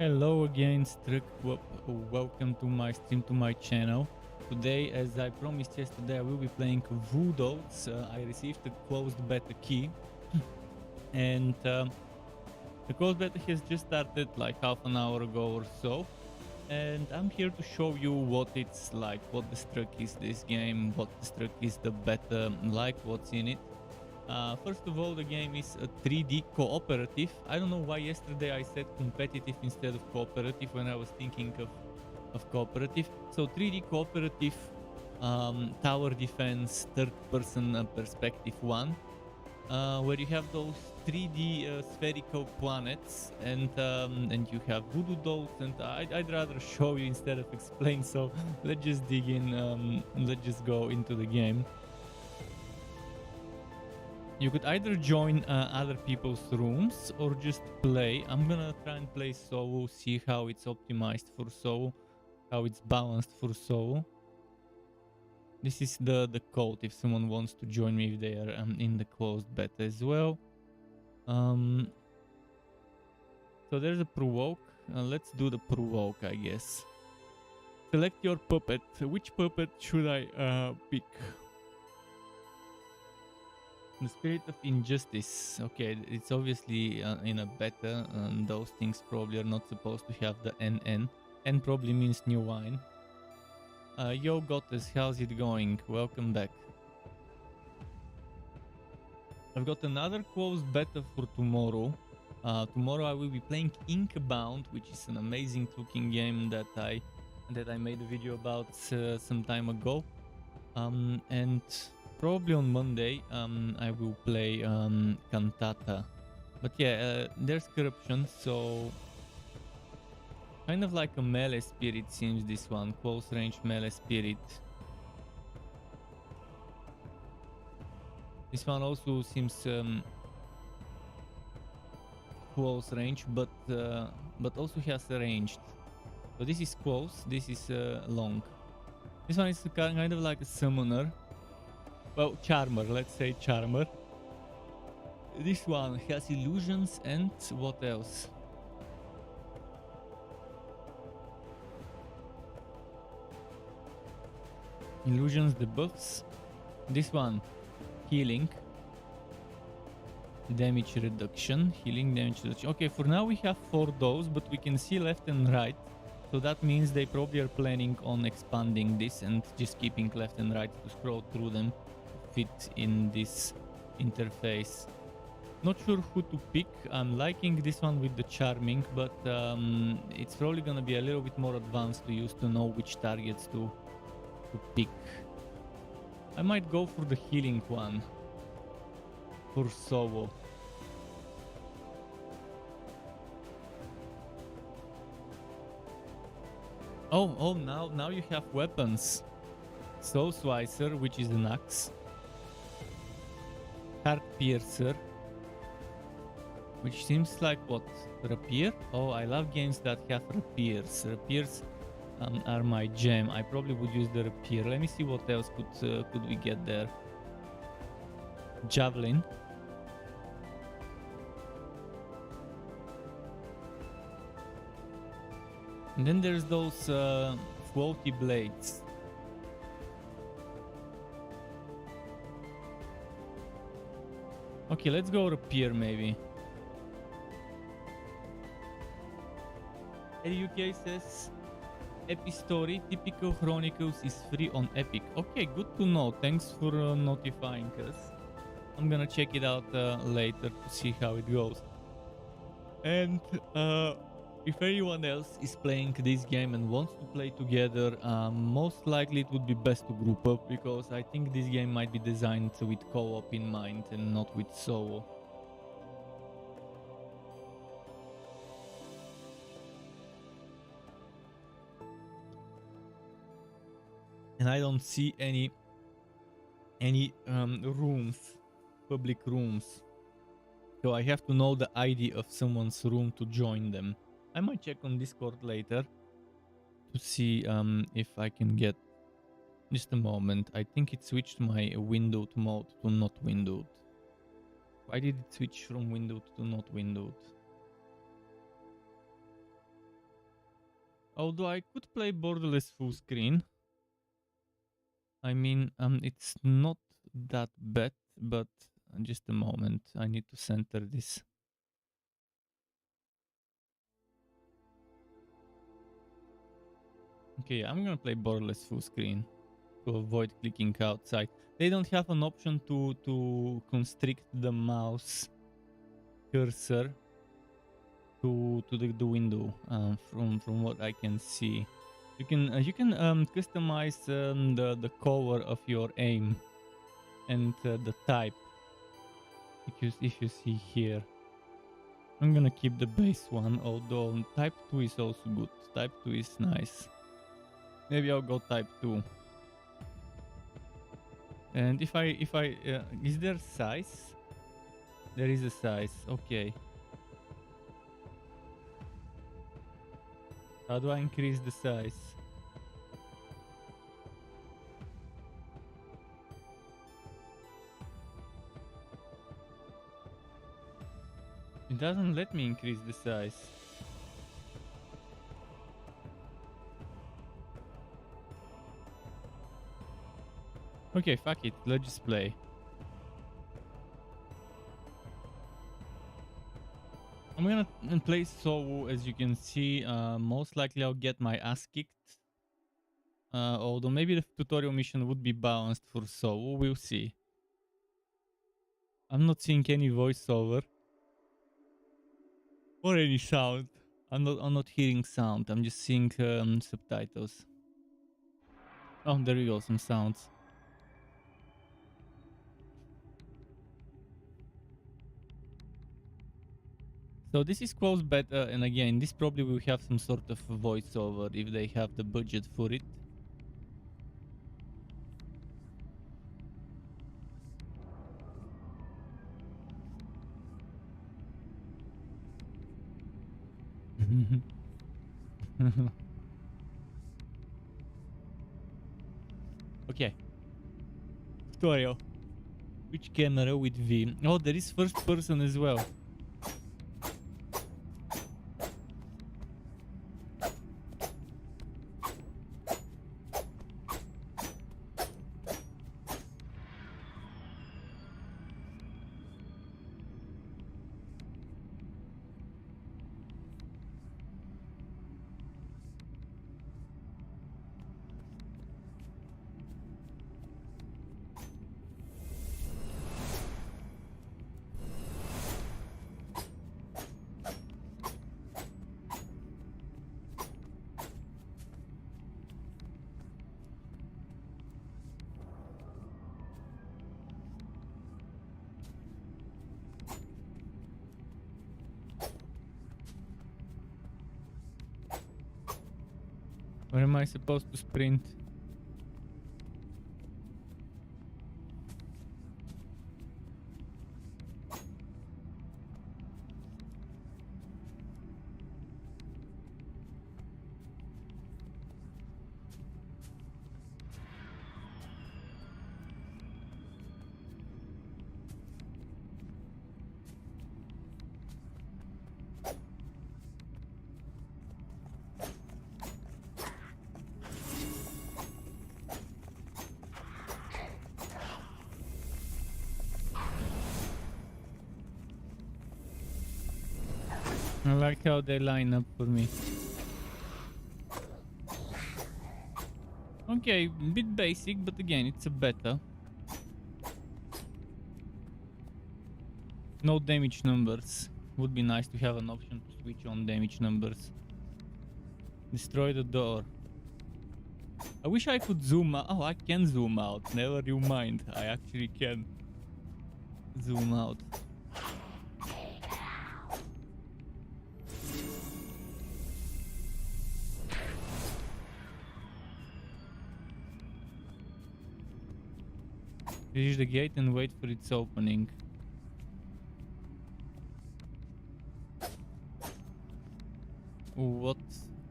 Hello again, Struck. Welcome to my stream, to my channel. Today, as I promised yesterday, I will be playing Voodolls. I received the closed beta key, and the closed beta has just started like half an hour ago or so. And I'm here to show you what it's like, what the Struck is this game, what the Struck is the beta like, what's in it. First of all, the game is a 3D cooperative. I don't know why yesterday I said competitive instead of cooperative when I was thinking of cooperative. So 3D cooperative, tower defense, third person perspective one, where you have those 3D spherical planets, and you have voodoo dolls, and I'd rather show you instead of explain. So let's just dig in, let's just go into the game. You could either join other people's rooms or just play. I'm gonna try and play solo, see how it's optimized for solo, how it's balanced for solo. This is the code if someone wants to join me, if they are in the closed beta as well. So there's a provoke. Let's do the provoke, I guess. Select your puppet. Which puppet should I pick? The Spirit of Injustice. Okay, it's obviously in a beta, and those things probably are not supposed to have the NN. N probably means new wine. Yo Gottes, how's it going? Welcome back. I've got another closed beta for tomorrow. Tomorrow I will be playing Inkbound, which is an amazing looking game that I made a video about some time ago. And probably on Monday I will play Cantata. But yeah, there's corruption, so kind of like a melee spirit seems this one, close range melee spirit. This one also seems close range, but also has ranged. So this is close, this is long. This one is kind of like a summoner. Well, charmer, let's say charmer. This one has illusions and what else? Illusions, debuffs. This one, healing. Damage reduction, healing, damage reduction. Okay, for now we have 4 those, but we can see left and right. So that means they probably are planning on expanding this and just keeping left and right to scroll through them, fit in this interface. Not sure who to pick. I'm liking this one with the charming, but it's probably gonna be a little bit more advanced to use to know which targets to pick. I might go for the healing one for solo. Oh, now you have weapons. Soul Slicer, which is an axe. Heart Piercer, which seems like what? Rapier? Oh, I love games that have rapiers. Rapiers are my jam. I probably would use the rapier. Let me see what else could we get there. Javelin. And then there's those floaty blades. Okay, let's go rapier maybe. UK says Epic Story Typical Chronicles is free on Epic. Okay, good to know. Thanks for notifying us. I'm gonna check it out later to see how it goes. And if anyone else is playing this game and wants to play together, most likely it would be best to group up, because I think this game might be designed with co-op in mind and not with solo. And I don't see any rooms, public rooms. So I have to know the ID of someone's room to join them. I might check on Discord later to see if I can get. Just a moment. I think it switched my windowed mode to not windowed. Why did it switch from windowed to not windowed? Although I could play borderless full screen. I mean, it's not that bad, but just a moment. I need to center this. Okay, I'm gonna play borderless full screen to avoid clicking outside. They don't have an option to constrict the mouse cursor to the window. From what I can see, you can customize the color of your aim and the type. If you see here, I'm gonna keep the base one. Although type 2 is also good. Type 2 is nice. Maybe I'll go type 2. And if I is there size? There is a size. Okay. How do I increase the size? It doesn't let me increase the size. Okay, fuck it. Let's just play. I'm gonna play solo. As you can see, most likely I'll get my ass kicked. Although maybe the tutorial mission would be balanced for solo. We'll see. I'm not seeing any voiceover or any sound. I'm not hearing sound. I'm just seeing subtitles. Oh, there we go. Some sounds. So this is closed beta, and again, this probably will have some sort of voiceover if they have the budget for it. Okay. Tutorial. Which camera with V? Oh, there is first person as well. Where am I supposed to sprint? I like how they line up for me. Okay, bit basic, but again, it's a beta. No damage numbers. Would be nice to have an option to switch on damage numbers. Destroy the door. I wish I could zoom out. Oh, I can zoom out. Never you mind. I actually can zoom out. Reach the gate and wait for its opening. What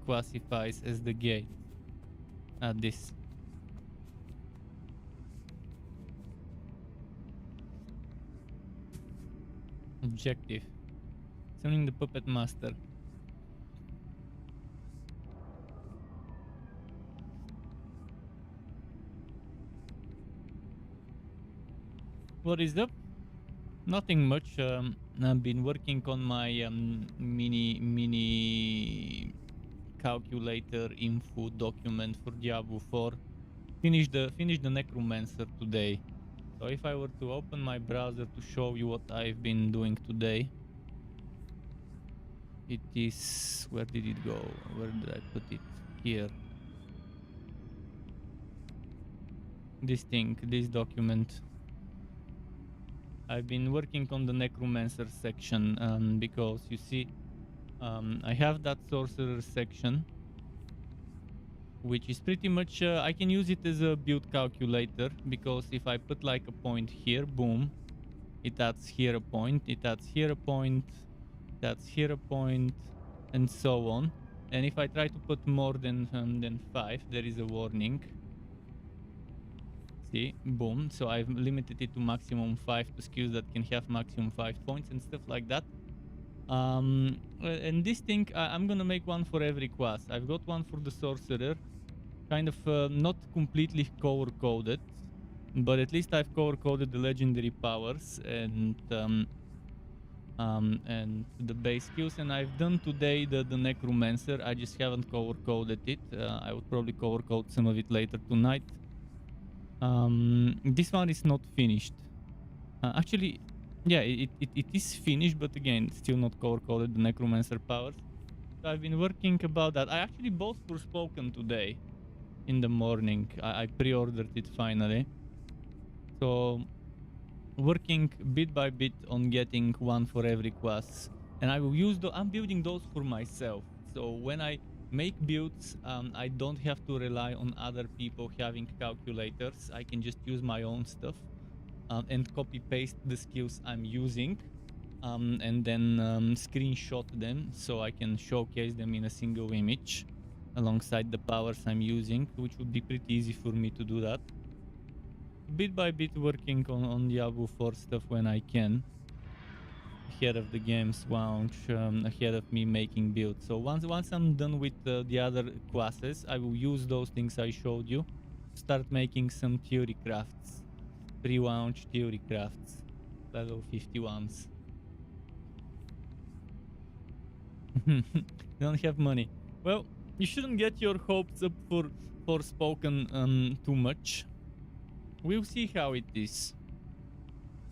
classifies as the gate? This. Objective. Summoning the puppet master. What is up? Nothing much. I've been working on my mini calculator info document for Diablo 4. Finish the necromancer today. So if I were to open my browser to show you what I've been doing today, it is, where did it go? Where did I put it? Here. This thing, this document. I've been working on the necromancer section because you see, I have that sorcerer section, which is pretty much, I can use it as a build calculator, because if I put like a point here, boom, it adds here a point, it adds here a point, that's here a point, and so on. And if I try to put more than 5, there is a warning. See, boom. So I've limited it to maximum 5 to skills that can have maximum 5 points and stuff like that. And this thing, I'm gonna make one for every class. I've got one for the sorcerer, kind of not completely color coded, but at least I've color coded the legendary powers and the base skills. And I've done today the necromancer. I just haven't color coded it. I would probably color code some of it later tonight. This one is not finished. Actually, yeah, it is finished, but again, still not color coded, the necromancer powers. So I've been working about that. I actually both were spoken today in the morning. I pre-ordered it finally. So working bit by bit on getting one for every class, and I will use I'm building those for myself. So when I make builds, I don't have to rely on other people having calculators. I can just use my own stuff and copy paste the skills I'm using, and then screenshot them so I can showcase them in a single image alongside the powers I'm using, which would be pretty easy for me to do that. Bit by bit working on Diablo 4 stuff when I can, ahead of the game's launch, ahead of me making builds. So once I'm done with the other classes, I will use those things I showed you to start making some theory crafts, pre-launch theory crafts, level 51s. Don't have money. Well, you shouldn't get your hopes up for spoken too much. We'll see how it is.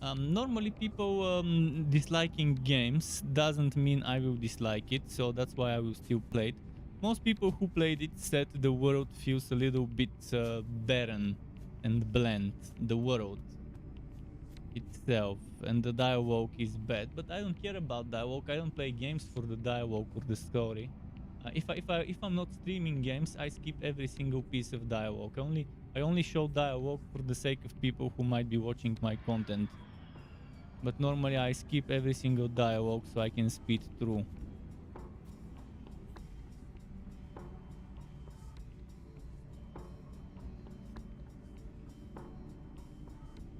Normally people disliking games doesn't mean I will dislike it, so that's why I will still play it. Most people who played it said the world feels a little bit barren and bland, the world itself, and the dialogue is bad. But I don't care about dialogue. I don't play games for the dialogue or the story. If I'm not streaming games, I skip every single piece of dialogue. I only show dialogue for the sake of people who might be watching my content. But normally I skip every single dialogue so I can speed through.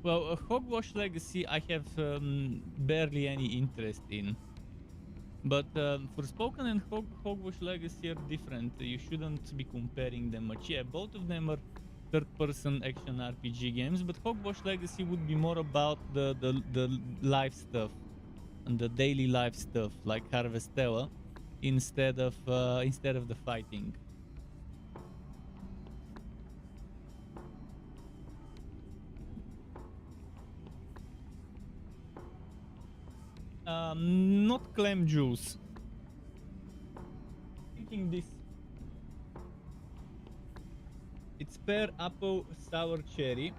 Well, Hogwash Legacy I have barely any interest in. But Forspoken and Hogwash Legacy are different. You shouldn't be comparing them much. Yeah, both of them are third-person action RPG games, but Hogwash Legacy would be more about the life stuff and the daily life stuff, like Harvestella, instead of the fighting. Not clam juice. Thinking this. It's pear, apple, sour cherry,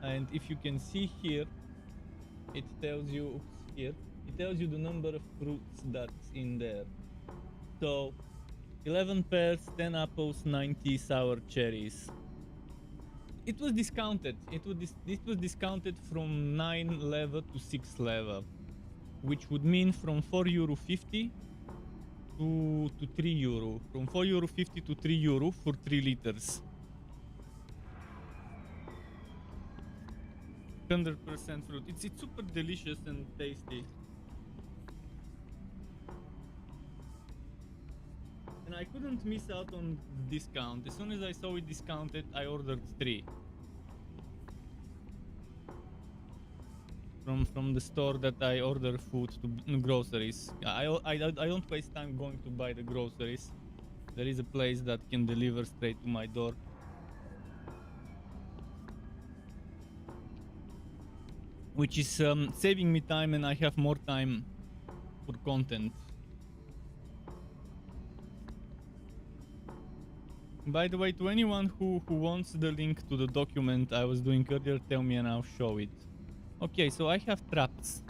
and if you can see here, it tells you here. It tells you the number of fruits that's in there. So, 11 pears, 10 apples, 90 sour cherries. It was discounted. It was discounted from 9 level to 6 level, which would mean from €4.50 to €3. From €4.50 to €3 for 3 liters. 100% fruit. It's super delicious and tasty. And I couldn't miss out on discount. As soon as I saw it discounted, I ordered 3. from the store that I order food to groceries. I don't waste time going to buy the groceries. There is a place that can deliver straight to my door. Which is saving me time, and I have more time for content. By the way, to anyone who wants the link to the document I was doing earlier, tell me and I'll show it. Okay, so I have traps.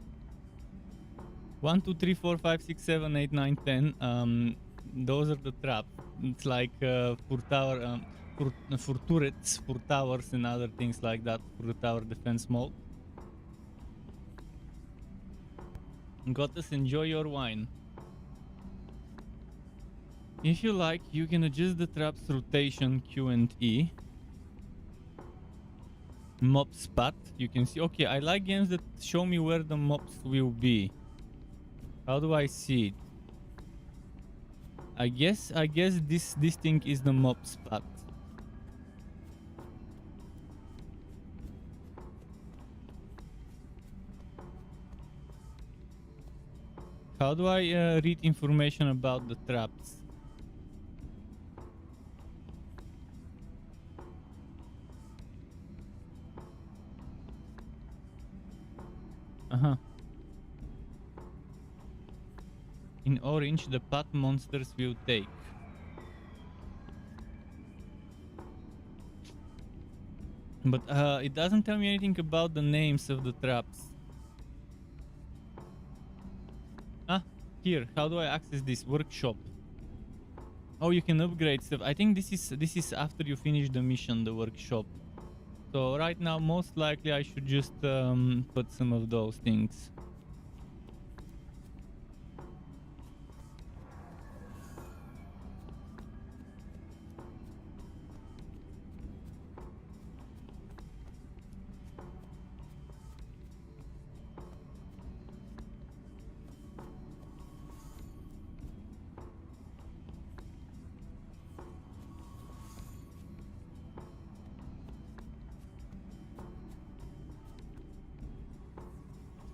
1, 2, 3, 4, 5, 6, 7, 8, 9, 10. Those are the traps. It's like for tower, for turrets, for towers and other things like that, for the tower defense mode. Gottes, enjoy your wine. If you like, you can adjust the trap's rotation, Q and E. Mob spot, you can see. Okay, I like games that show me where the mobs will be. How do I see it? I guess this thing is the mob spot. How do I read information about the traps? In orange, the path monsters will take. But it doesn't tell me anything about the names of the traps. Here, how do I access this workshop? Oh, you can upgrade stuff. I think this is after you finish the mission, the workshop. So right now, most likely I should just put some of those things.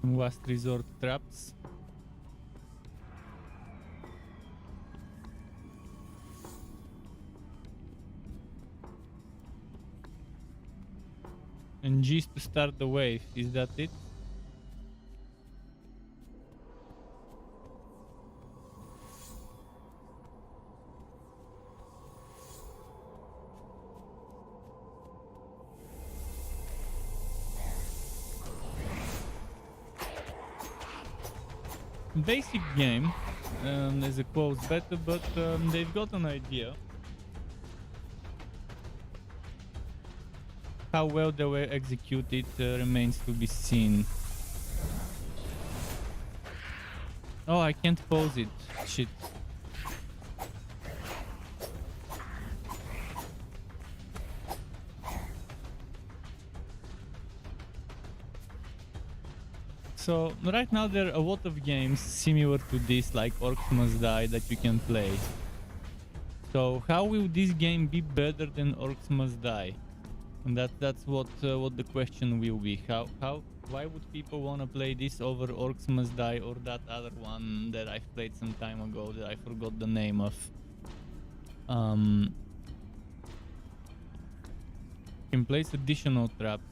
Last resort traps. And G's to start the wave. Is that it? Basic game. There's a closed beta, but they've got an idea. How well they were executed remains to be seen. Oh, I can't pause it. Shit. So right now there are a lot of games similar to this, like Orcs Must Die, that you can play. So how will this game be better than Orcs Must Die? And that's what the question will be. Why would people want to play this over Orcs Must Die or that other one that I've played some time ago that I forgot the name of? You can place additional traps.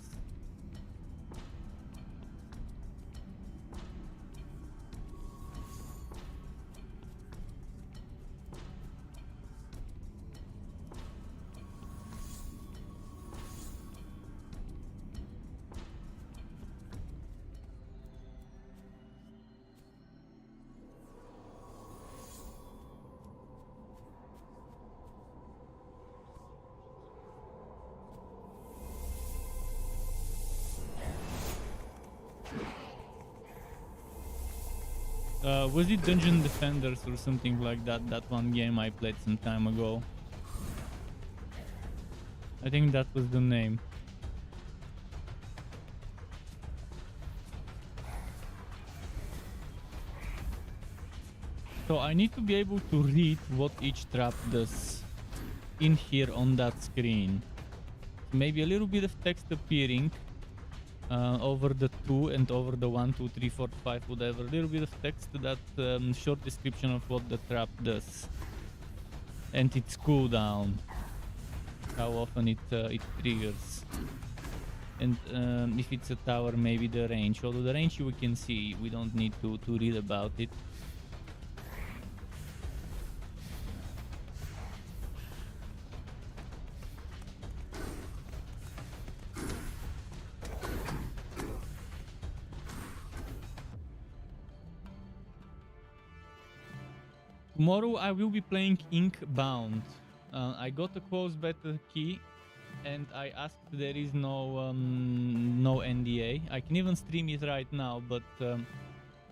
Was it Dungeon Defenders or something like that? That one game I played some time ago. I think that was the name. So I need to be able to read what each trap does in here on that screen. Maybe a little bit of text appearing. over the 2 and over the 1, 2, 3, 4, 5, whatever. A little bit of text that short description of what the trap does and its cooldown, how often it triggers, and if it's a tower, maybe the range. Although the range we can see, we don't need to read about it. Tomorrow I will be playing Inkbound. I got a closed beta key and I asked, there is no NDA. I can even stream it right now, but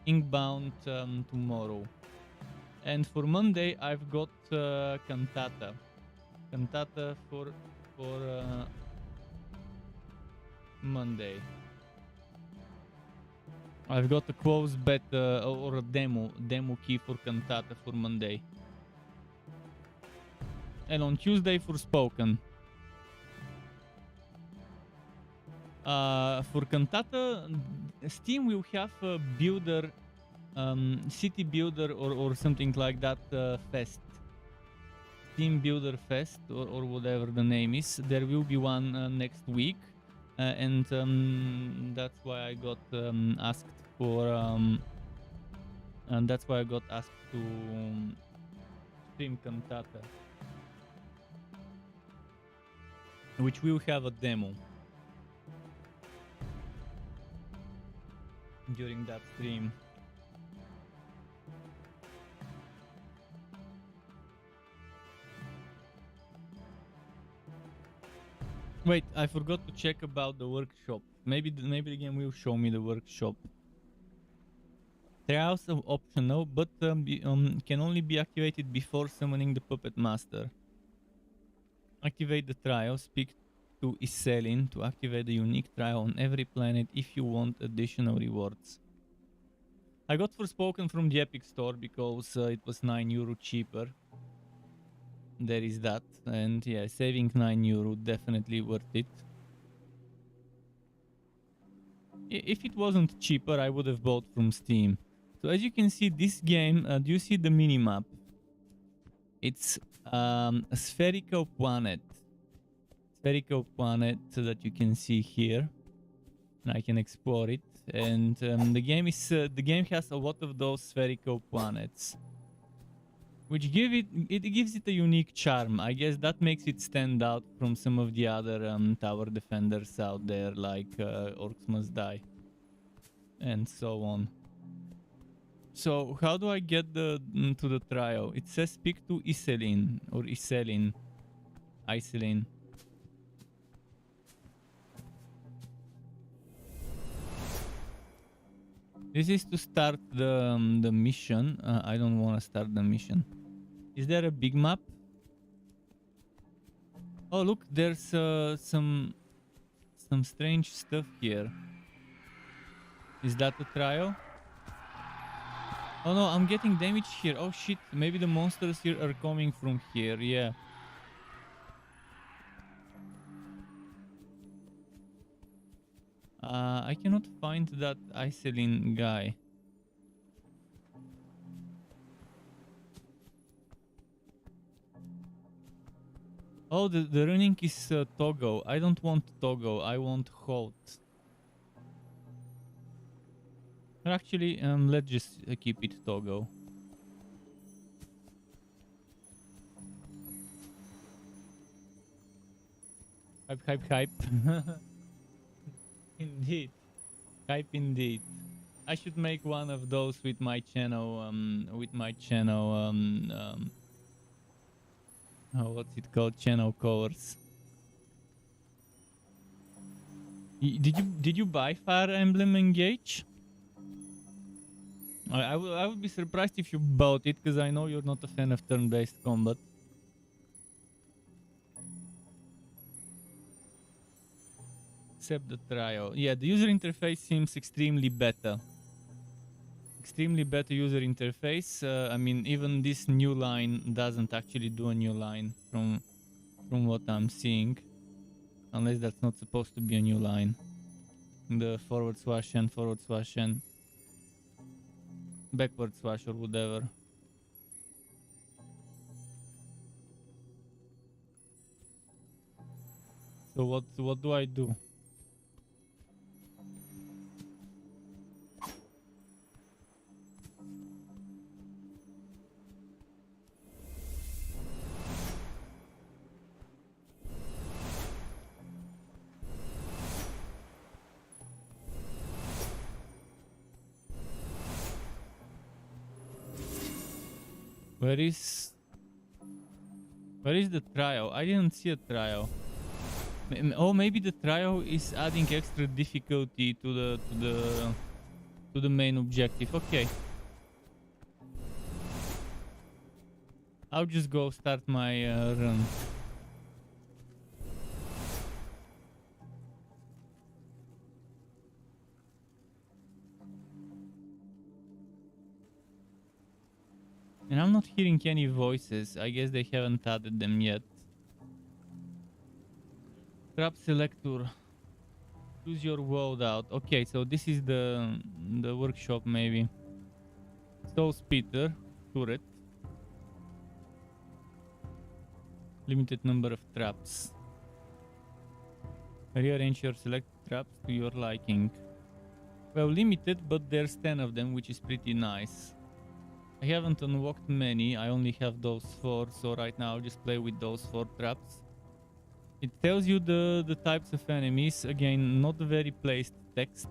Inkbound tomorrow. And for Monday I've got Cantata. Cantata for Monday. I've got a closed beta or a demo key for Cantata for Monday. And on Tuesday for Spoken. For Cantata, Steam will have a builder, city builder or something like that fest. Steam Builder Fest or whatever the name is. There will be one next week. And that's why I got asked for and that's why I got asked to stream Cantata, which will have a demo during that stream. Wait, I forgot to check about the workshop. Maybe the game will show me the workshop. Trials are optional, but can only be activated before summoning the Puppet Master. Activate the trial. Speak to Iselin to activate the unique trial on every planet if you want additional rewards. I got Forspoken from the Epic Store because it was €9 cheaper. There is that, and yeah, saving €9 definitely worth it. If it wasn't cheaper, I would have bought from Steam. So as you can see, this game, do you see the minimap? It's a spherical planet that you can see here, and I can explore it. And the game has a lot of those spherical planets, which gives it a unique charm. I guess that makes it stand out from some of the other tower defenders out there, like Orcs Must Die and so on. So how do I get to the trial? It says speak to Iselin or Iselin. This is to start the mission. I don't want to start the mission. Is there a big map? Oh look, there's some strange stuff here. Is that the trial? Oh no, I'm getting damage here. Oh shit, maybe the monsters here are coming from here, yeah. I cannot find that Iselin guy. Oh, the running is Togo. I don't want Togo, I want Holt. Actually, let's just keep it Togo. Hype. Indeed. Hype indeed. I should make one of those with my channel, oh, what's it called? Channel colors. Did you buy Fire Emblem Engage? I would be surprised if you bought it, because I know you're not a fan of turn-based combat. Except the trial. Yeah, the user interface seems extremely better. Extremely better user interface. I mean, even this new line doesn't actually do a new line from what I'm seeing. Unless that's not supposed to be a new line. the forward swash and backward swash or whatever. So what do I do? Where is the trio? I didn't see a trio. Oh, maybe the trio is adding extra difficulty to the main objective. Okay. I'll just go start my run. And I'm not hearing any voices. I guess they haven't added them yet. Trap selector. Choose your loadout. Okay, so this is the workshop maybe. Soul Speeder. Turret. Limited number of traps. Rearrange your selected traps to your liking. Well, limited, but there's 10 of them, which is pretty nice. I haven't unlocked many, I only have those 4, so right now I'll just play with those 4 traps. It tells you the types of enemies, again, not very placed text.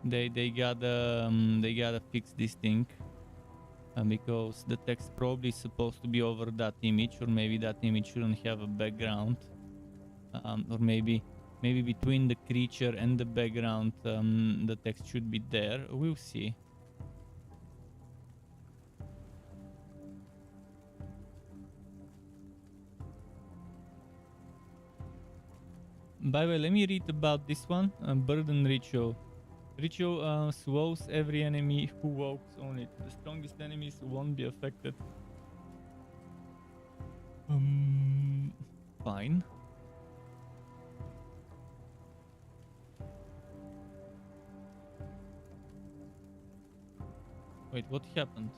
They gotta fix this thing. Because the text probably is supposed to be over that image, or maybe that image shouldn't have a background. Or maybe between the creature and the background the text should be there. We'll see. By the way, let me read about this one. Burden Ritual. Ritual slows every enemy who walks on it. The strongest enemies won't be affected. Fine. Wait, what happened?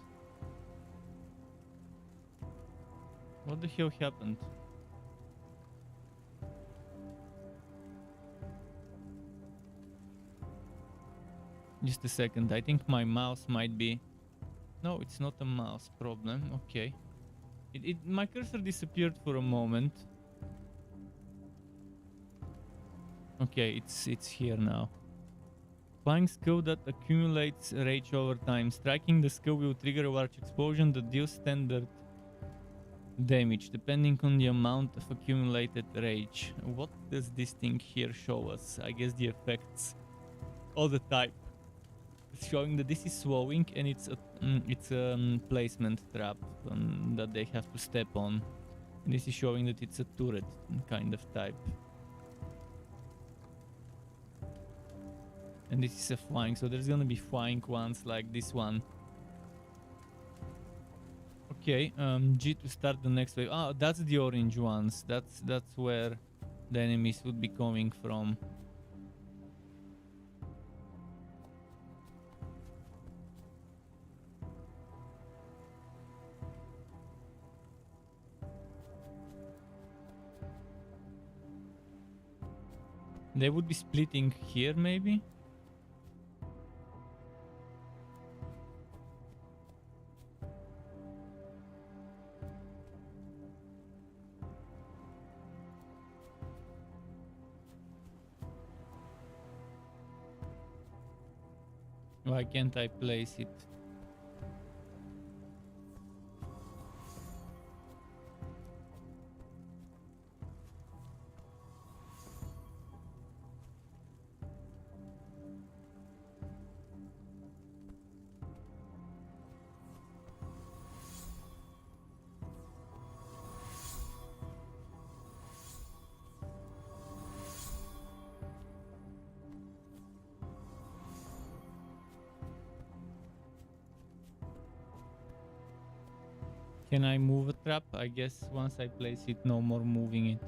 What the hell happened? Just a second, I think my mouse might be... No, it's not a mouse problem, okay. My cursor disappeared for a moment. Okay, it's here now. Flying skill that accumulates rage over time. Striking the skill will trigger a large explosion that deals standard damage, depending on the amount of accumulated rage. What does this thing here show us? I guess the effects of the type. It's showing that this is slowing and it's a placement trap that they have to step on. And this is showing that it's a turret kind of type. And this is a flying, so there's gonna be flying ones like this one. Okay, G to start the next wave. Ah, that's the orange ones. That's where the enemies would be coming from. They would be splitting here, maybe? Why can't I place it? Can I move a trap? I guess once I place it, no more moving it.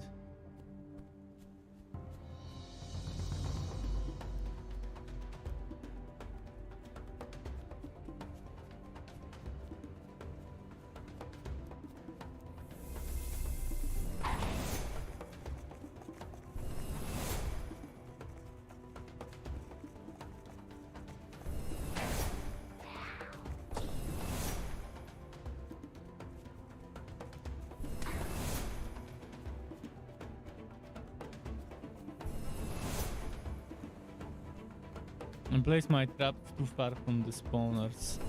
And place my trap too far from the spawners.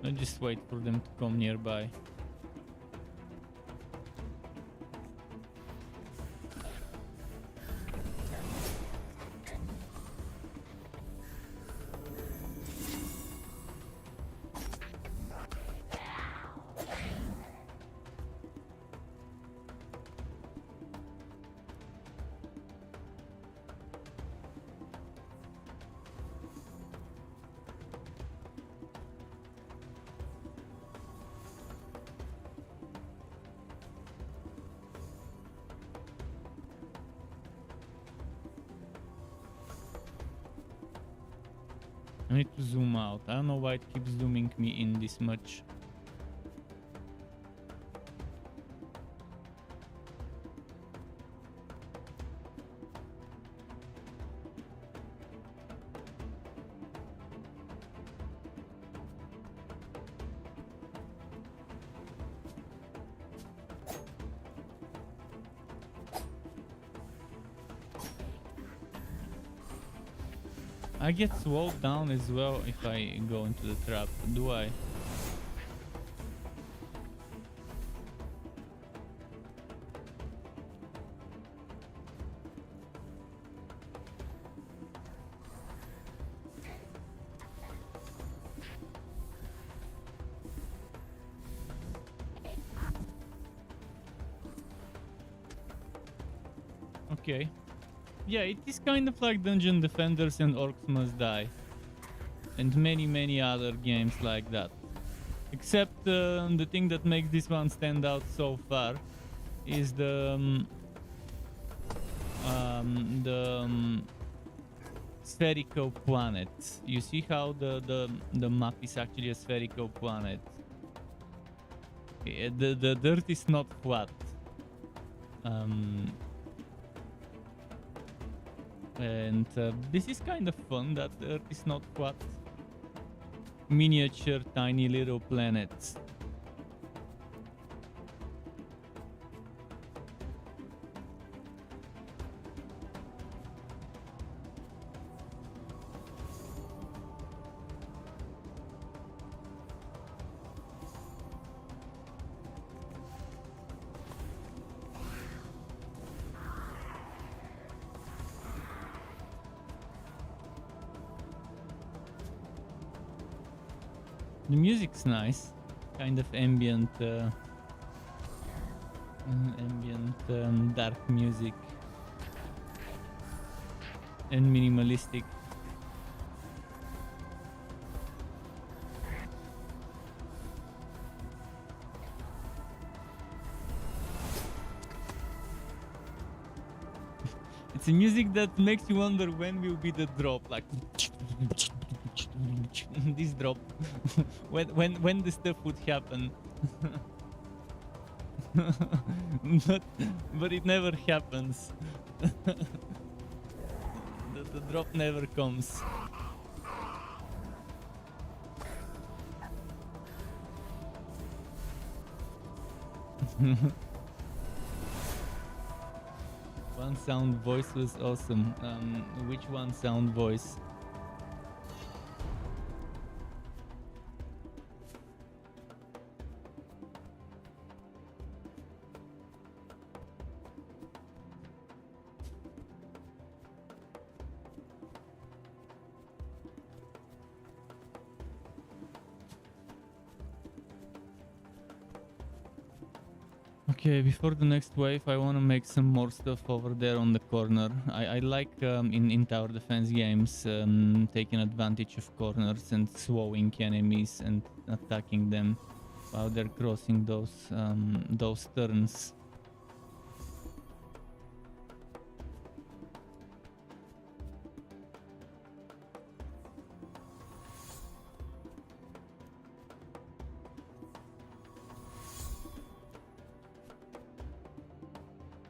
I just wait for them to come nearby. I need to zoom out. I don't know why it keeps zooming me in this much. I get slowed down as well if I go into the trap, do I? Okay. Yeah, it is kind of like Dungeon Defenders and Orcs Must Die. And many other games like that. Except the thing that makes this one stand out so far is the spherical planet. You see how the map is actually a spherical planet. The dirt is not flat. And this is kind of fun that the Earth is not flat. Miniature, tiny little planets. The music's nice, kind of ambient, dark music, and minimalistic. It's a music that makes you wonder when will be the drop, like this drop. when the stuff would happen. but it never happens. the drop never comes. One sound voice was awesome. Which one sound voice? Okay, before the next wave, I want to make some more stuff over there on the corner. I like in tower defense games taking advantage of corners and slowing enemies and attacking them while they're crossing those turns.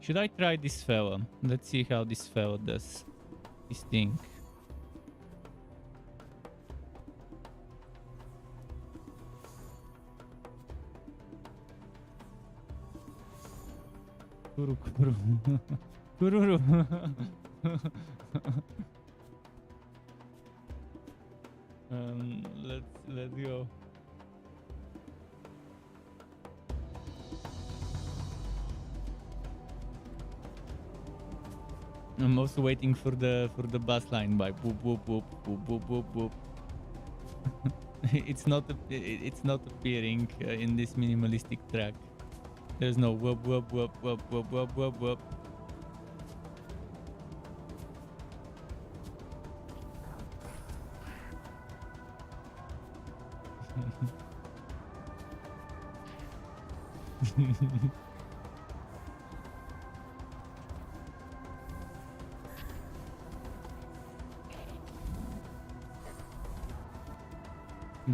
Should I try this fella? Let's see how this fella does his thing. Kuru kuru. Kururu. Let's go. I'm also waiting for the bus line by whoop whoop whoop whoop whoop whoop whoop. It's not appearing in this minimalistic track. There's no whoop whoop whoop whoop whoop whoop whoop whoop.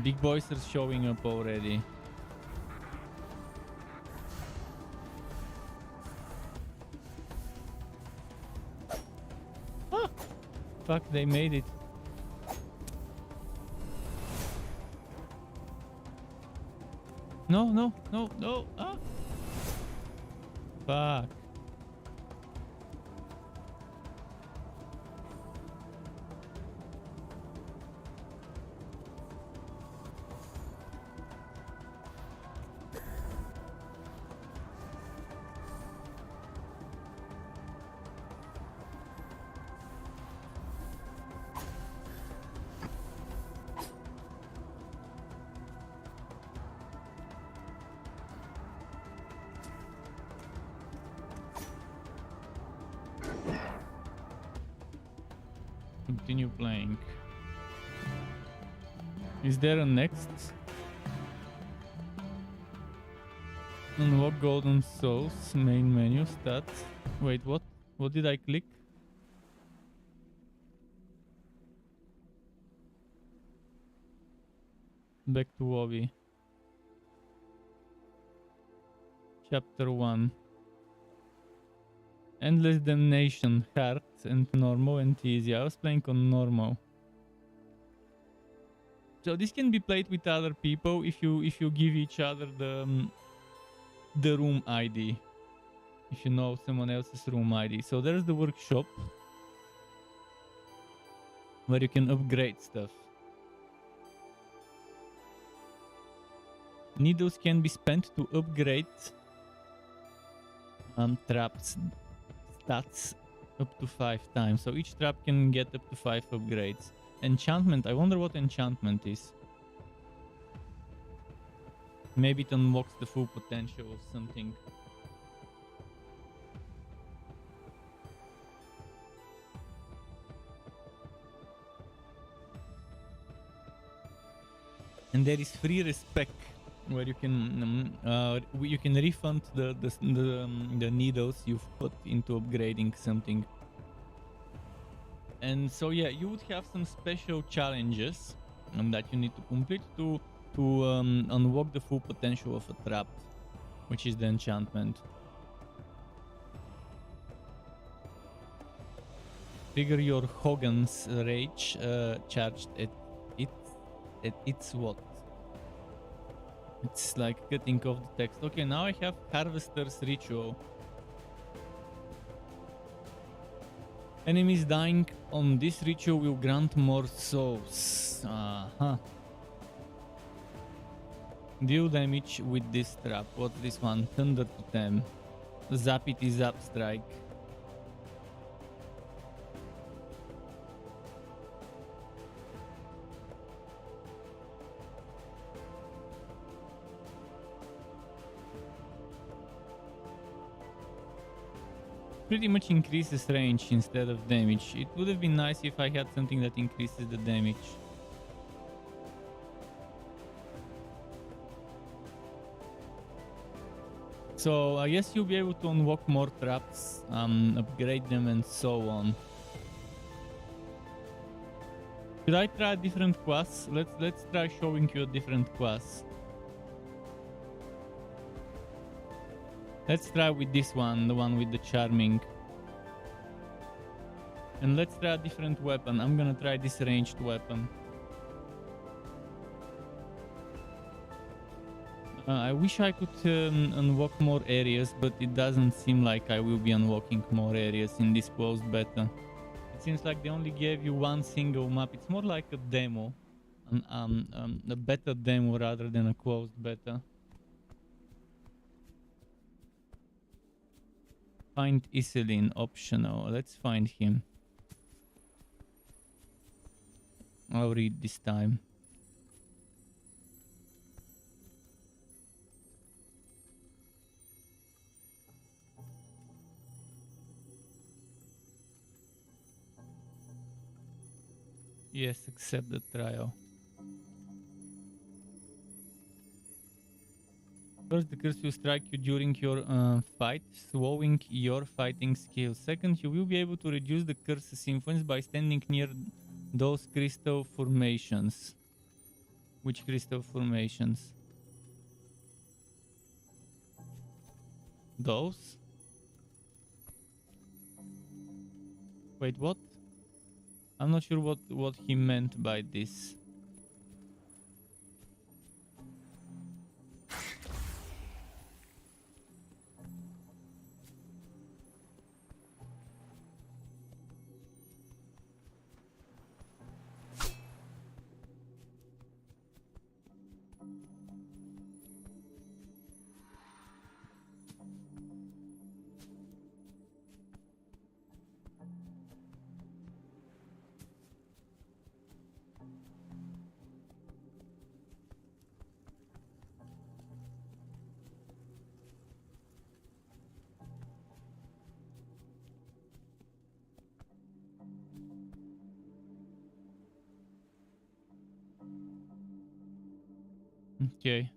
Big boys are showing up already. Ah! Fuck, they made it. No, no, no, no. Ah! Fuck. Continue playing. Is there a next? Unlock golden souls, main menu, stats. Wait, what? What did I click? Back to WoW. Chapter 1. Endless Damnation, hard and normal and easy. I was playing on normal. So this can be played with other people if you give each other the room ID. If you know someone else's room ID. So there's the workshop where you can upgrade stuff. Needles can be spent to upgrade traps stats up to 5 times. So each trap can get up to 5 upgrades. Enchantment, I wonder what enchantment is. Maybe it unlocks the full potential of something. And there is free respec, where you can refund the needles you've put into upgrading something. And so yeah, you would have some special challenges that you need to complete to unlock the full potential of a trap, which is the enchantment. Trigger your Hogan's rage charged at its what? It's like cutting off the text. Okay, now I have Harvester's Ritual. Enemies dying on this ritual will grant more souls. Deal damage with this trap. What's this one? Thunder to them. Zappity Zap Strike. Pretty much increases range instead of damage. It would have been nice if I had something that increases the damage. So I guess you'll be able to unlock more traps, upgrade them and so on. Should I try a different class? Let's try showing you a different class. Let's try with this one, the one with the charming. And let's try a different weapon. I'm gonna try this ranged weapon. I wish I could unlock more areas, but it doesn't seem like I will be unlocking more areas in this closed beta. It seems like they only gave you one single map. It's more like a demo, a beta demo rather than a closed beta. Find Iselin, optional. Let's find him. I'll read this time. Yes, accept the trial. First, the curse will strike you during your fight, slowing your fighting skills. Second, you will be able to reduce the curse's influence by standing near those crystal formations. Which crystal formations? Those? Wait, what? I'm not sure what he meant by this. Okay.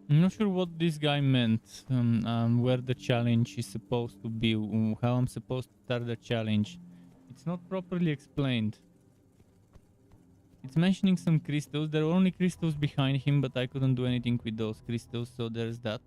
I'm not sure what this guy meant, where the challenge is supposed to be, how I'm supposed to start the challenge. It's not properly explained. It's mentioning some crystals. There were only crystals behind him, but I couldn't do anything with those crystals, so there's that.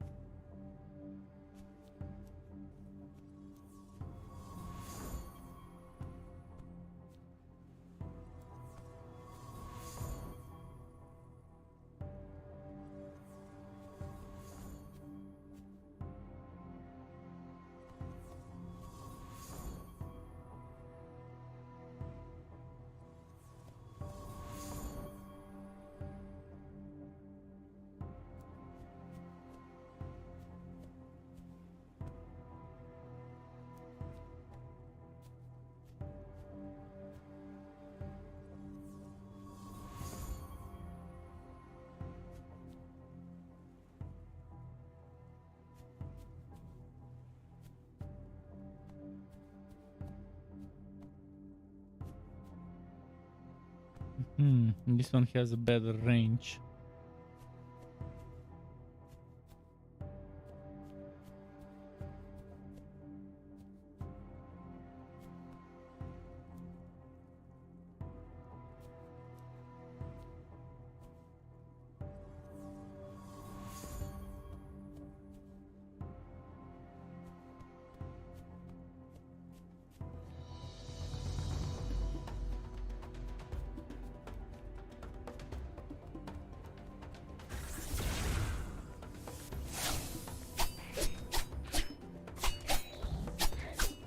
This one has a better range.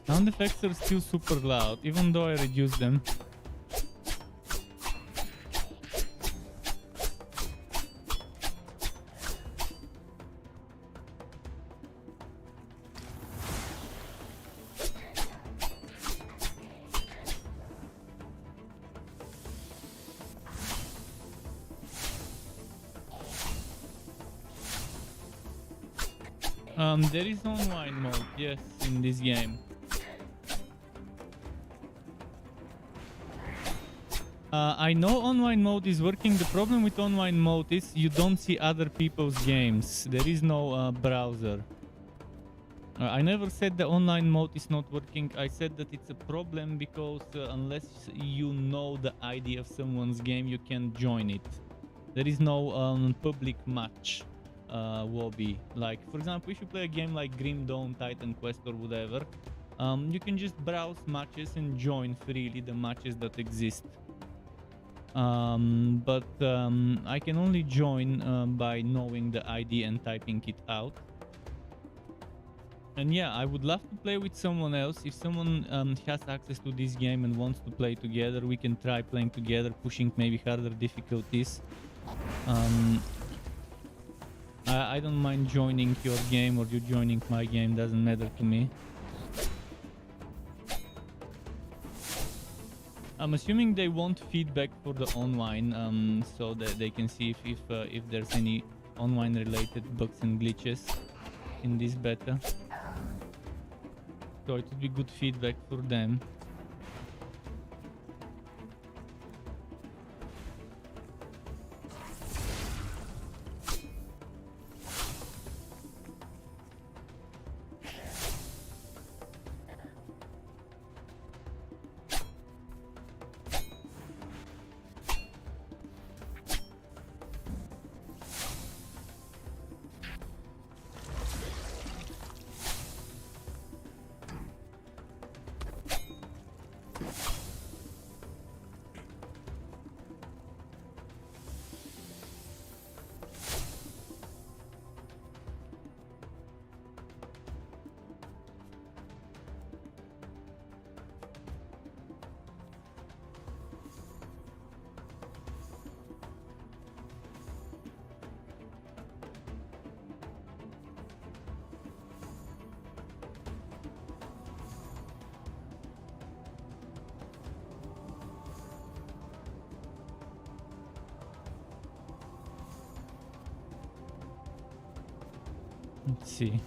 Sound effects are still super loud, even though I reduced them. There is online mode, yes, in this game. I know online mode is working. The problem with online mode is you don't see other people's games. There is no browser. I never said the online mode is not working. I said that it's a problem because unless you know the ID of someone's game, you can't join it. There is no public match lobby. Like for example, if you play a game like Grim Dawn, Titan Quest, or whatever, you can just browse matches and join freely the matches that exist. But I can only join by knowing the ID and typing it out. And yeah, I would love to play with someone else. If someone has access to this game and wants to play together, we can try playing together, pushing maybe harder difficulties. I don't mind joining your game or you joining my game, doesn't matter to me. I'm assuming they want feedback for the online, so that they can see if there's any online related bugs and glitches in this beta. So it would be good feedback for them. Let's see.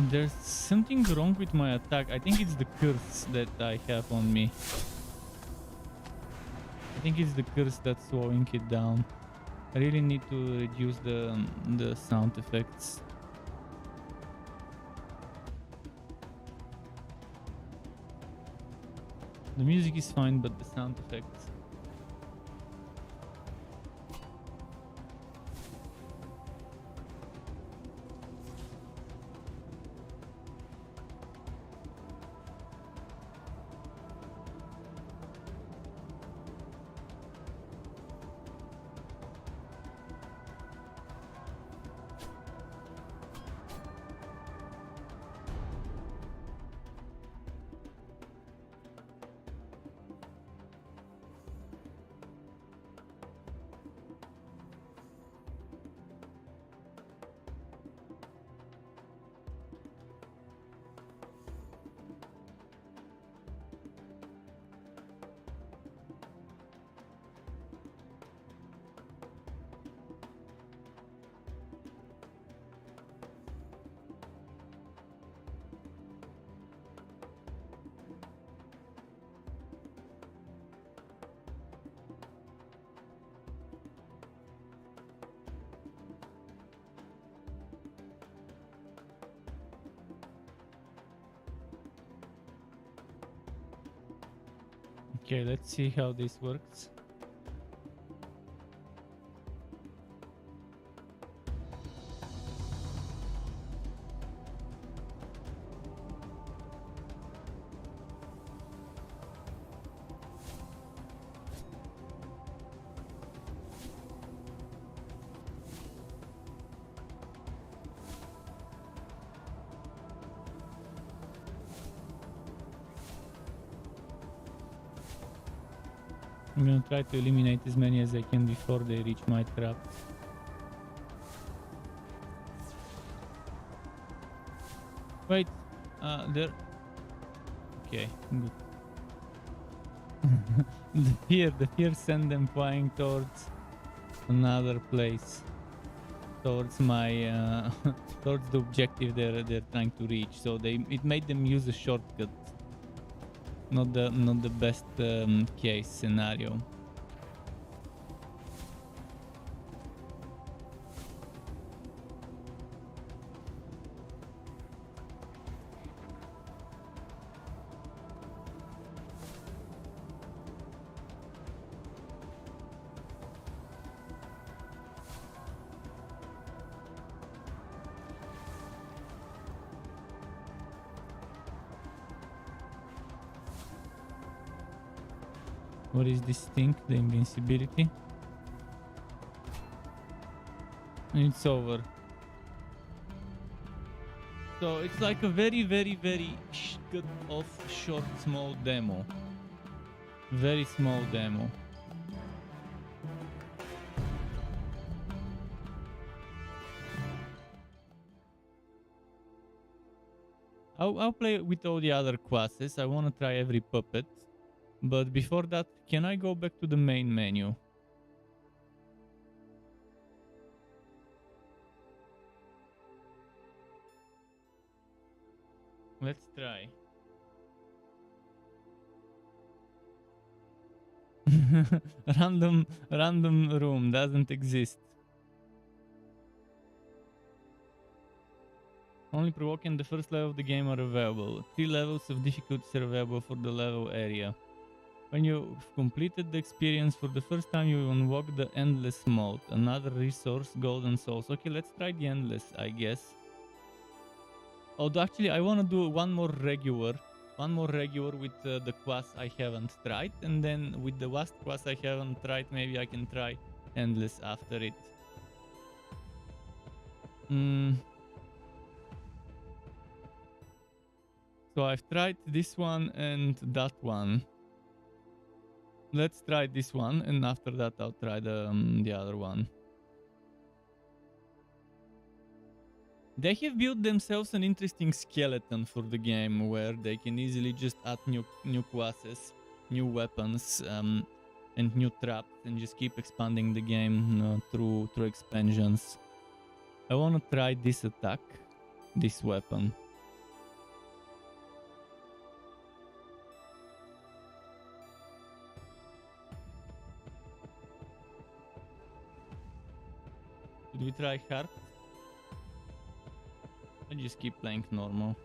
There's something wrong with my attack. I think it's the curse that I have on me. I think it's the curse that's slowing it down. I really need to reduce the sound effects. The music is fine, but the sound effects. Okay, let's see how this works. I'm gonna try to eliminate as many as I can before they reach my trap. Wait, there. Okay, good. the fear send them flying towards another place, towards my towards the objective they're trying to reach. So it made them use a shortcut. not the best case scenario. What is this thing? The invincibility? It's over. So it's like a very cut off short small demo. Very small demo. I'll play with all the other classes. I want to try every puppet. But before that, can I go back to the main menu? Let's try. Random room doesn't exist. Only provoking the first level of the game are available. 3 levels of difficulty are available for the level area. When you've completed the experience for the first time, you unlock the endless mode. Another resource, golden souls. Okay, let's try the endless, I guess. Although actually I want to do one more regular with the class I haven't tried, and then with the last class I haven't tried, maybe I can try endless after it. So I've tried this one and that one. Let's try this one, and after that I'll try the other one. They have built themselves an interesting skeleton for the game, where they can easily just add new classes, new weapons, and new traps, and just keep expanding the game through expansions. I want to try this attack, this weapon. Should we try hard? I just keep playing normal.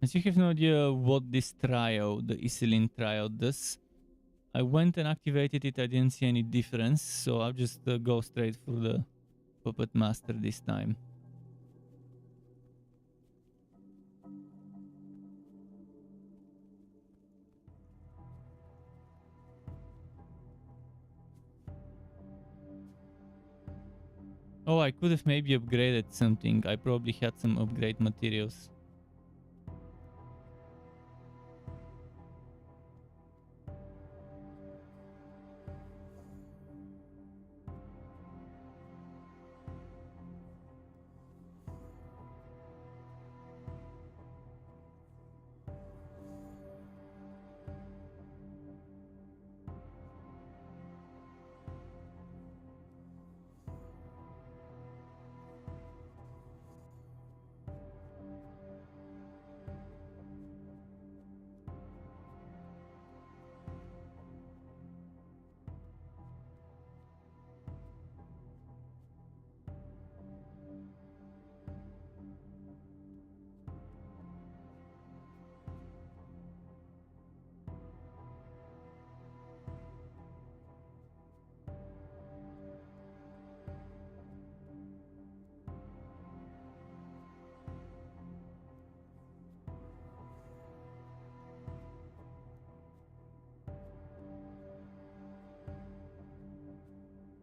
As you have no idea what this trial, the Iselin trial, does, I went and activated it. I didn't see any difference, so I'll just go straight for the Puppet Master this time. Oh, I could have maybe upgraded something. I probably had some upgrade materials.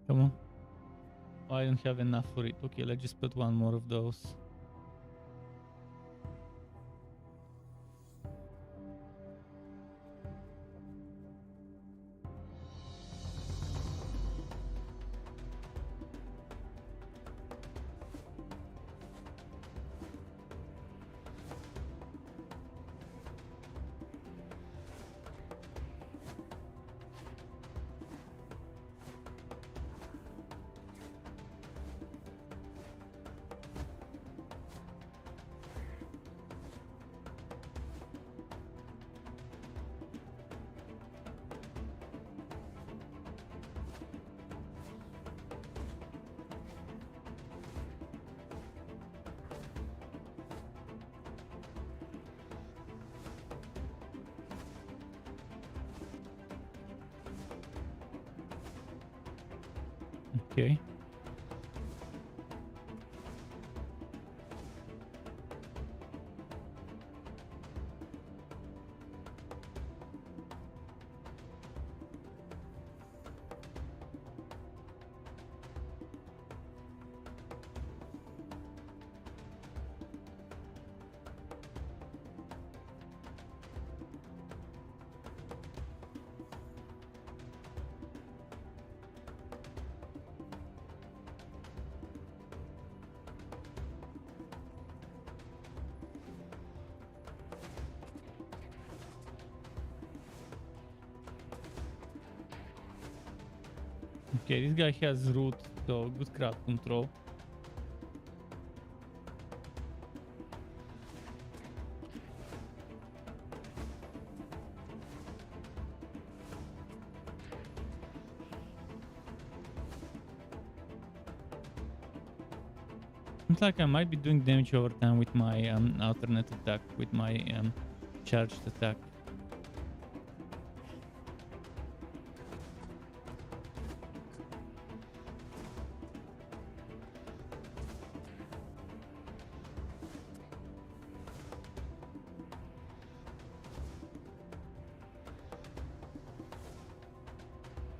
Come on. Oh, I don't have enough for it. Okay, let's just put one more of those. Okay. Okay, this guy has root, so good crowd control. Looks like I might be doing damage over time with my alternate attack, with my charged attack.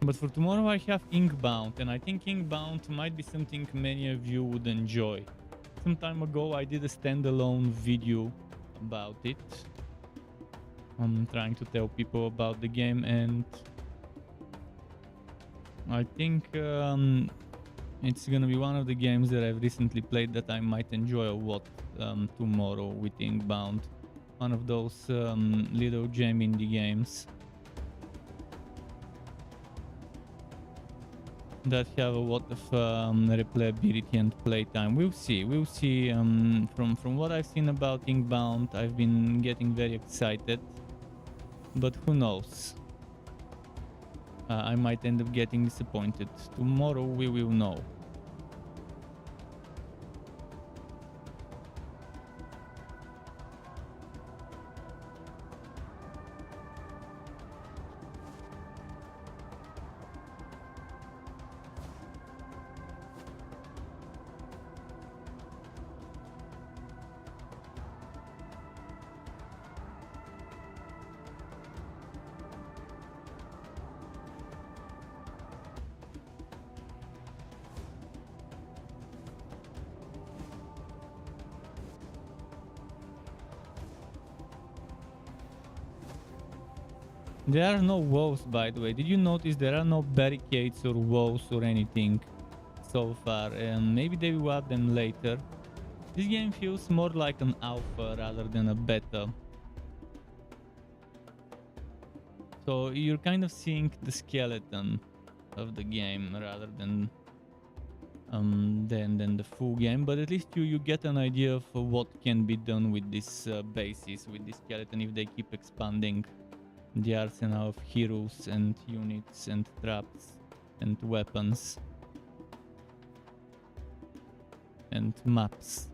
But for tomorrow I have Inkbound, and I think Inkbound might be something many of you would enjoy. Some time ago I did a standalone video about it. I'm trying to tell people about the game, and I think it's gonna be one of the games that I've recently played that I might enjoy a lot tomorrow with Inkbound. One of those little gem indie games that have a lot of replayability and playtime. We'll see. We'll see. From what I've seen about Inkbound, I've been getting very excited. But who knows? I might end up getting disappointed. Tomorrow we will know. There are no walls, by the way. Did you notice there are no barricades or walls or anything so far? And maybe they will add them later. This game feels more like an alpha rather than a beta. So you're kind of seeing the skeleton of the game rather than the full game. But at least you get an idea of what can be done with this basis, with this skeleton, if they keep expanding the arsenal of heroes and units and traps and weapons and maps.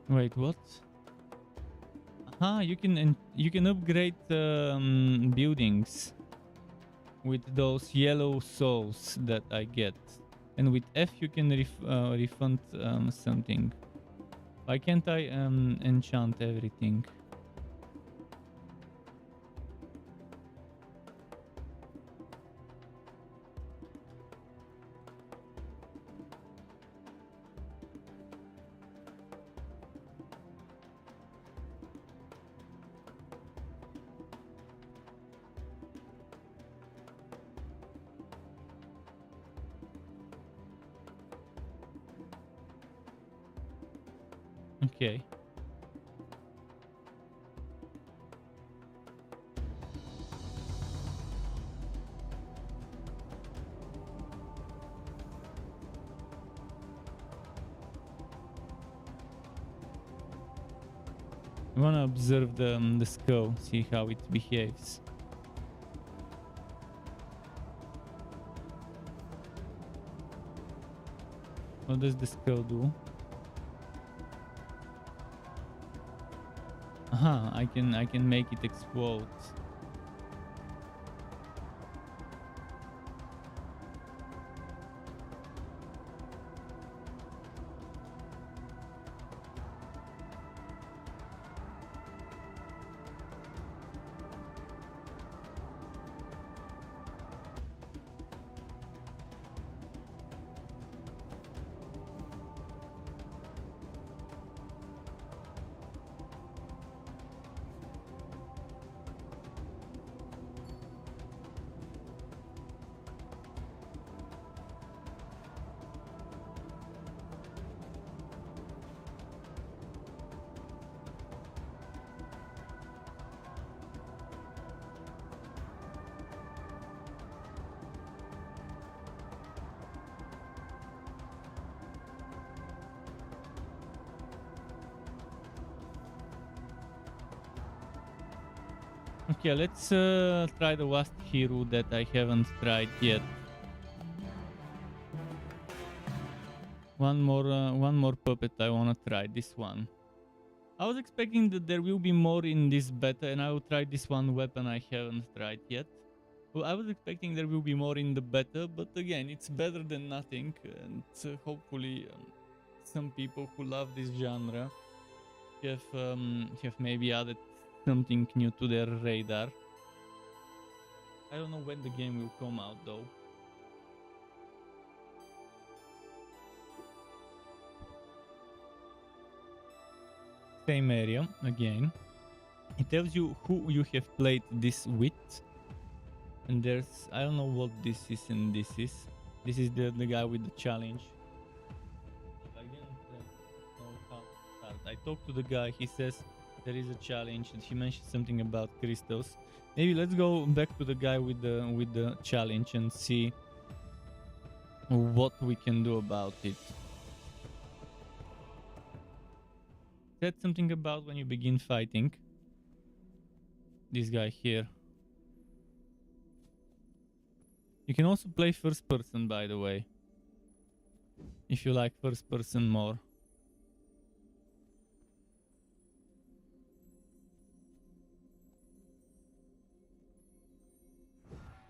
Wait, what? You can upgrade buildings with those yellow souls that I get, and with F you can refund something. Why can't I enchant everything? Okay. I wanna observe the skull, see how it behaves. What does the skull do? Aha, I can make it explode. Okay, let's try the last hero that I haven't tried yet. One more puppet I wanna try. This one. I was expecting that there will be more in this beta, and I will try this one weapon I haven't tried yet. Well, I was expecting there will be more in the beta, but again, it's better than nothing, and hopefully, some people who love this genre have maybe added something new to their radar. I don't know when the game will come out though. Same area again. It tells you who you have played this with, and there's, I don't know what this is and this is. This is the guy with the challenge. I didn't know how to start. I talked to the guy. He says there is a challenge, and he mentioned something about crystals. Maybe let's go back to the guy with the challenge and see what we can do about it. Said something about when you begin fighting. This guy here. You can also play first person, by the way, if you like first person more.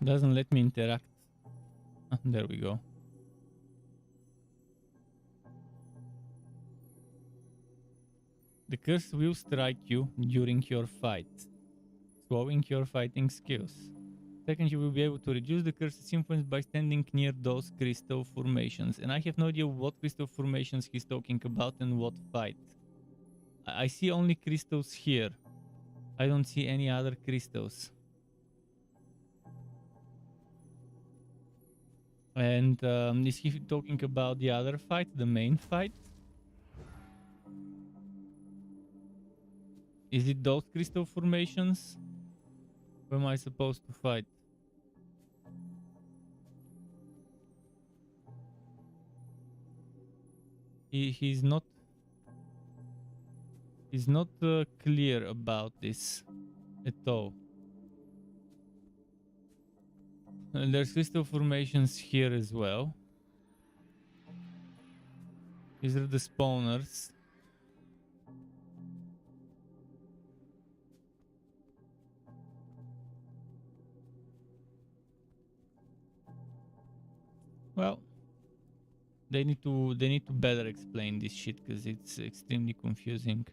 Doesn't let me interact. Ah, there we go. The curse will strike you during your fight, slowing your fighting skills. Second, you will be able to reduce the curse's influence by standing near those crystal formations. And I have no idea what crystal formations he's talking about and what fight. I see only crystals here. I don't see any other crystals. And is he talking about the other fight, the main fight? Is it those crystal formations? Who am I supposed to fight? He's not clear about this at all. And there's crystal formations here as well. These are the spawners. Well, they need to better explain this shit because it's extremely confusing.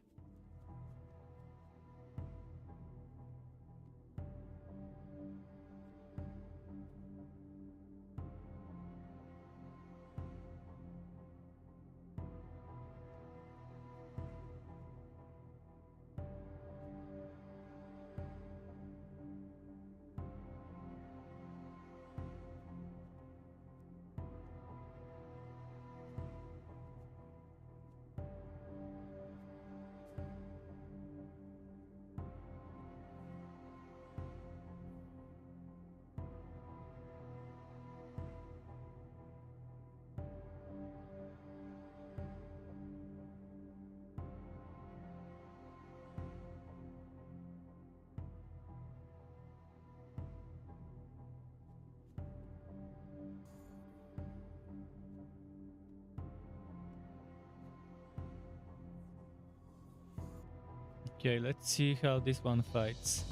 Okay, let's see how this one fights.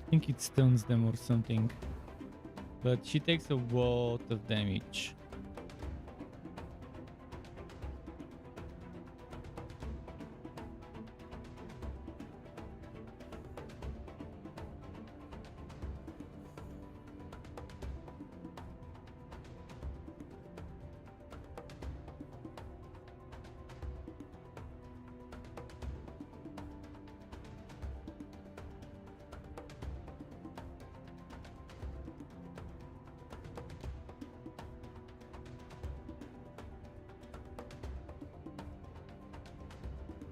I think it stuns them or something. But she takes a lot of damage.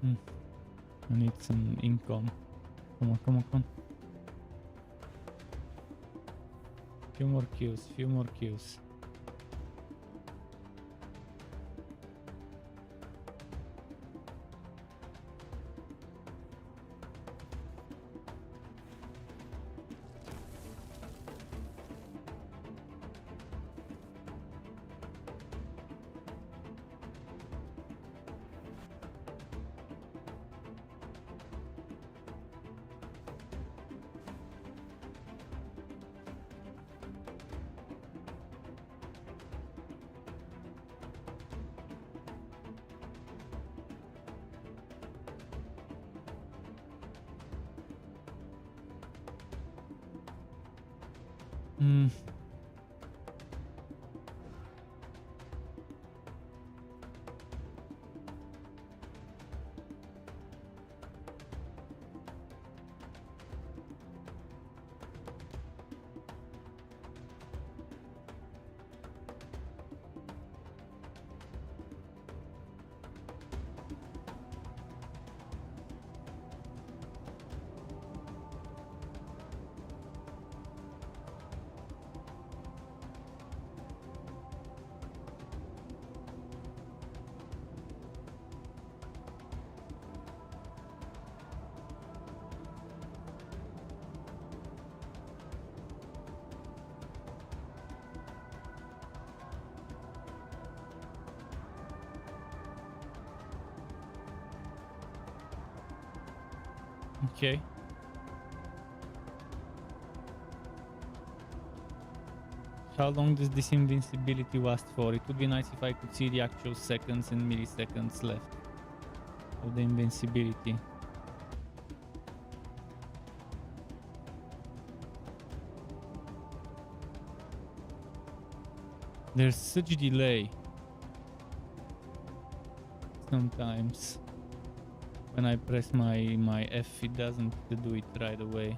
I need some income. Come on, come on, come on. Few more kills, few more kills. Hmm. Okay. How long does this invincibility last for? It would be nice if I could see the actual seconds and milliseconds left of the invincibility. There's such a delay sometimes. When I press my F, it doesn't do it right away.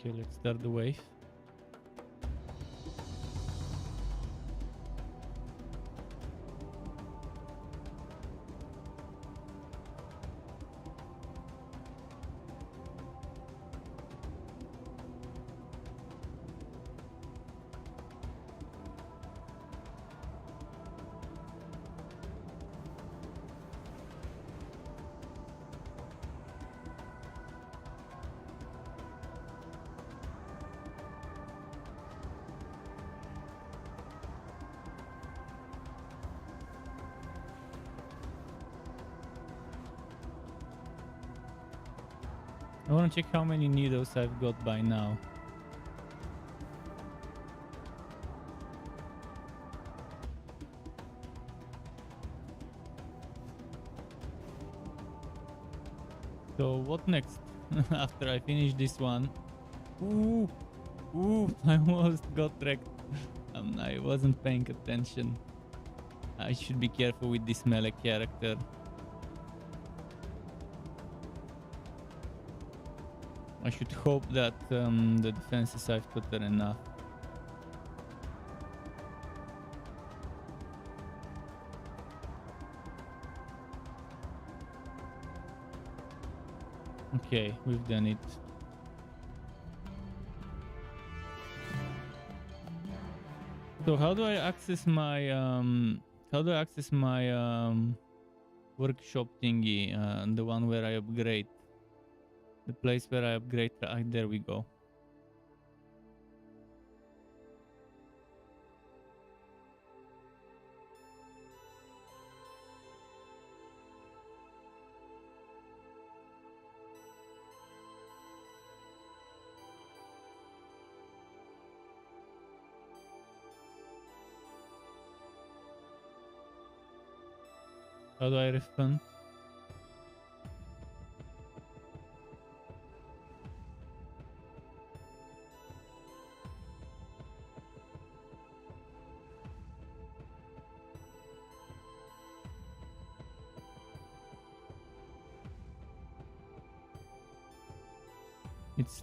Okay, let's start the wave. I want to check how many needles I've got by now. So what next? After I finish this one. Ooh, ooh, I almost got wrecked. I wasn't paying attention. I should be careful with this melee character. I should hope that the defenses I've put are enough. Okay, we've done it. So how do I access my workshop thingy? The one where I upgrade, the place where I upgrade. There we go. How do I refund?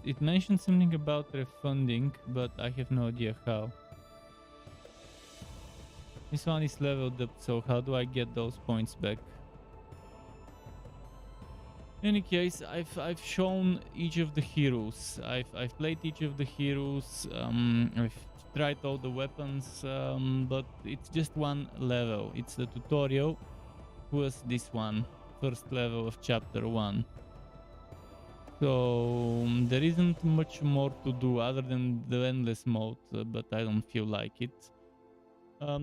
It mentioned something about refunding, but I have no idea how. This one is leveled up, so how do I get those points back? In any case, I've shown each of the heroes. I've played each of the heroes. I've tried all the weapons, but it's just one level. It's the tutorial plus this one, first level of chapter 1. So there isn't much more to do other than the endless mode, but I don't feel like it.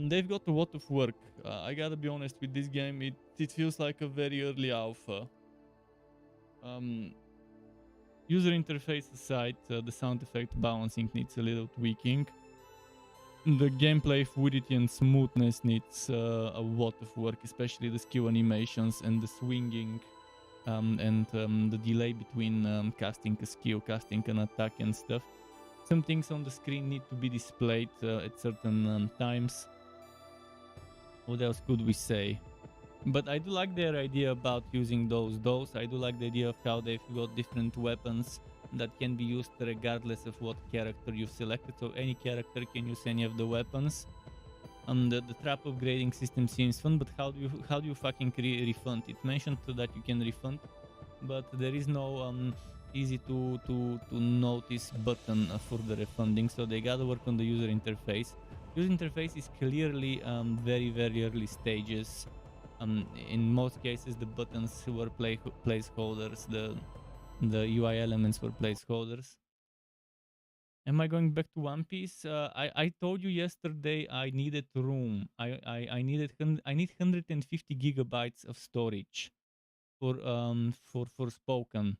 They've got a lot of work. I gotta be honest with this game. It feels like a very early alpha. User interface aside, the sound effect balancing needs a little tweaking. The gameplay fluidity and smoothness needs a lot of work, especially the skill animations and the swinging and the delay between casting a skill, casting an attack and stuff. Some things on the screen need to be displayed at certain times. What else could we say? But I do like their idea about using those dolls. I do like the idea of how they've got different weapons that can be used regardless of what character you've selected. So any character can use any of the weapons. The trap upgrading system seems fun, but how do you fucking refund? It mentioned that you can refund, but there is no easy to notice button for the refunding. So they gotta work on the user interface. User interface is clearly very early stages. In most cases, the buttons were placeholders. The UI elements were placeholders. Am I going back to One Piece? I told you yesterday I needed room. I need 150 gigabytes of storage for spoken.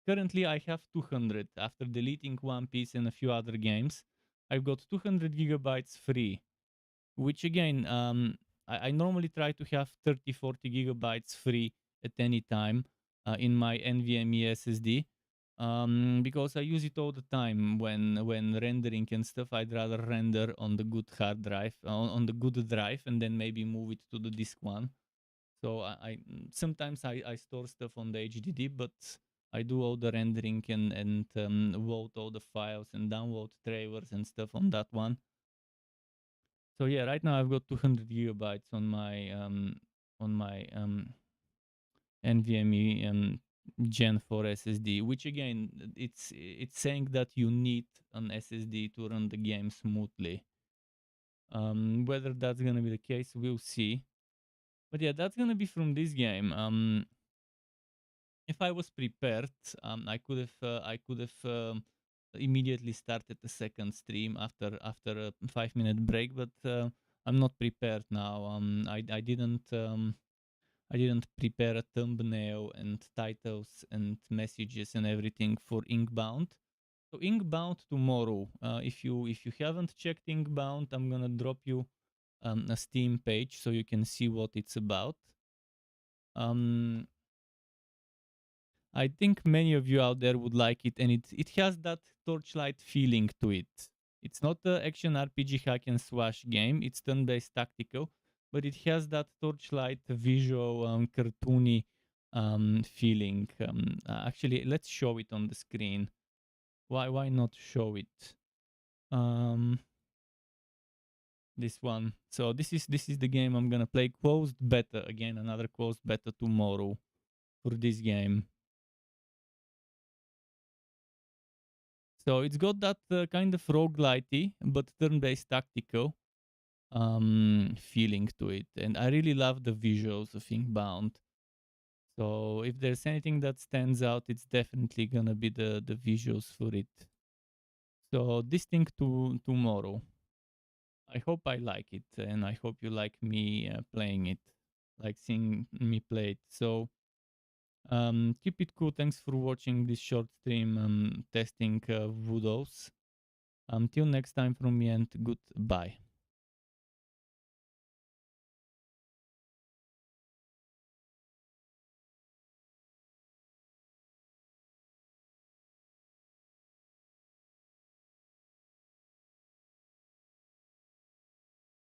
Currently, I have 200 after deleting One Piece and a few other games. I've got 200 gigabytes free, which again, I normally try to have 30-40 gigabytes free at any time in my NVMe SSD, because I use it all the time when rendering and stuff. I'd rather render on the good hard drive, on the good drive, and then maybe move it to the disk one. So I sometimes I store stuff on the HDD, but I do all the rendering and load all the files and download trailers and stuff on that one. So yeah, right now I've got 200 gigabytes on my NVMe Gen 4 SSD, which again it's saying that you need an SSD to run the game smoothly. Whether that's gonna be the case, we'll see. But yeah, that's gonna be from this game. If I was prepared, I could have immediately started the second stream after a 5-minute break, but I'm not prepared now. I didn't I didn't prepare a thumbnail and titles and messages and everything for Inkbound. So Inkbound tomorrow. If you haven't checked Inkbound, I'm gonna drop you a Steam page so you can see what it's about. Um, I think many of you out there would like it, and it has that Torchlight feeling to it. It's not an action RPG hack and slash game. It's turn-based tactical, but it has that Torchlight visual, cartoony feeling. Actually, let's show it on the screen. Why not show it? Um, this one. So this is the game I'm gonna play. Closed beta again. Another closed beta tomorrow for this game. So it's got that kind of roguelitey but turn-based tactical feeling to it, and I really love the visuals of Inkbound. So if there's anything that stands out, it's definitely gonna be the visuals for it. So this thing tomorrow. I hope I like it, and I hope you like me playing it, like seeing me play it. So keep it cool. Thanks for watching this short stream testing Voodolls. Until next time from me, and goodbye.